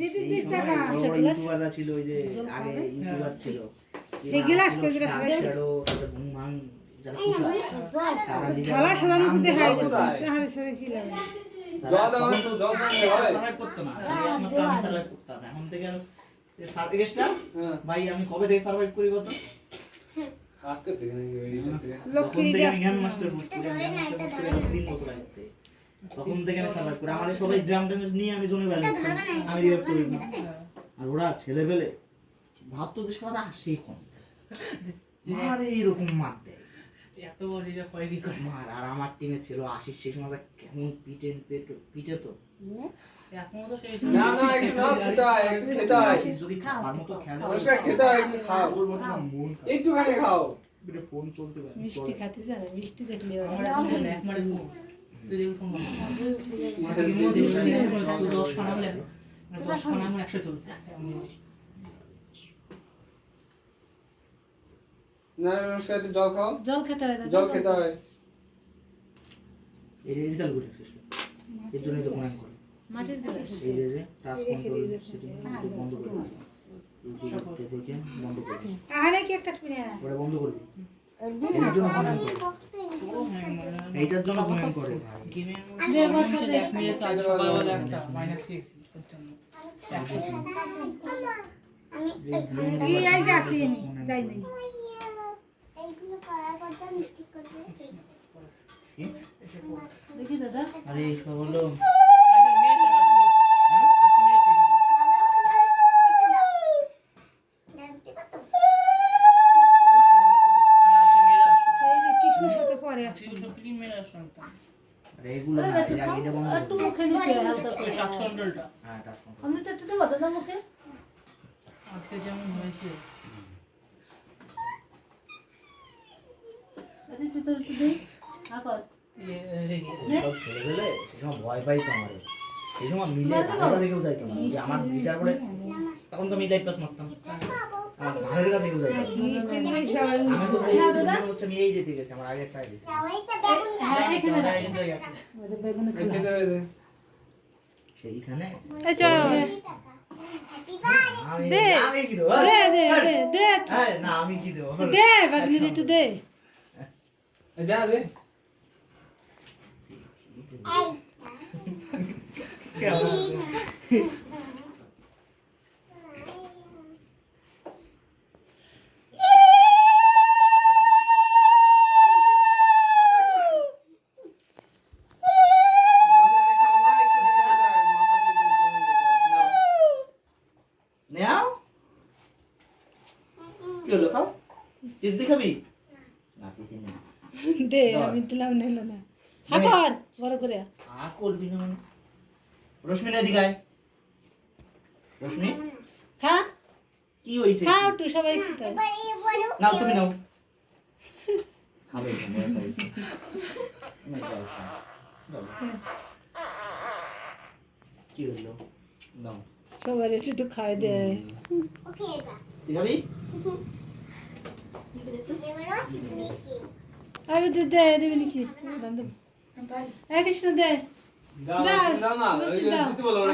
ইউটিউবাররা ছিল ওই যে আগে ইউটিউবার ছিল এই গ্লাস করে দিলে শ্যাডো ঘুম ভাঙ যারা খেলা সাধারণ শুধু হাই যাচ্ছে সাথে কি লাগে জল সার্ভাইভ করতে না একমাত্র আমি সার্ভাইভ করতাম এখন থেকে এই সার্ভিসটা ভাই আমি কবে থেকে সার্ভাইভ করি কত আজকে থেকে নাকি ওই থেকে লক্ষ্মী জ্ঞান মাস্টার বুঝতে দিন বছর আগে তখন থেকে আমি সার্ভাইভ করি আমাদের সবাই ড্রাম ড্যামেজ নিয়ে আমি জোনে বেলা আমি রিভাইভ করি আর ওরা ছেলে পেলে ভাবতো যে সারা আসেই কম আর এইরকম মার দেয় এত বড় যে কয়েকই করে মার আর আমার টিমে ছিল আশিস শেষ মাথা কেমন পিটে তো এখন তো সেই না না একটু না খেতা যদি খাওয়ার মতো খেলা ওটা খেতা একটু খাও ওর মতো মন একটুখানি খাও বিটে ফোন চলতে পারে মিষ্টি খেতে জানে মিষ্টি দেখলে আমার এক মারে তুই দেখো মাথা কি মিষ্টি 10 খানা হলে 10 খানা আমার 100 চলছে না নমস্কার জল খাও জল খেতে হয় এই যে রিজাল্ট গুলো এর জন্যই তো কমেন্ট করে মাটির গ্লাস এই যে টাচ কন্ট্রোল সেটিং বন্ধ করে ইউটিউবে দেখে বন্ধ করে আরে কি একটা টুনে ওটা বন্ধ করবি এর জন্য কমেন্ট করে এইটার জন্য কমেন্ট করে গেমের মধ্যে এক মিনিট আজ সকালবেলা একটা -6 এর জন্য আমি এই আই যাচ্ছি যাই নাই এইগুলো করার পর যা মিস্টেক করবে দেখি দাদা আরে সব হলো আজকে যেমন হয়েছে সব ছেলেবেলে সে সময় ভয় পাইতো আমার সেই সময় মিলে ভালো কাছে কেউ যাইতো না যে আমার গিটার করে তখন তো আমি লাইট পাস মারতাম আমার ভালো কাছে কেউ যাইতো আমি তো হচ্ছে আমি এই যেতে গেছি আমার আগে একটা গেছি সেইখানে আমি কি দেবো না আমি কি দেবো দে বাগনির একটু দে যা দে দে আমি দিলাম না না হাকর বড় করে আ করবি না রশ্মি না দিগায় রশ্মি খা কি হইছে খাও তুই সবাই খেতে নাও তুমি নাও খাবে তোমরা খাইছো না যাও কি হলো নাও সবাই একটু খাই দে ওকে দিগাবি আরে দে দে দেবে নাকি দাঁড়া কৃষ্ণ দে দাও না দিতে বলো ওরা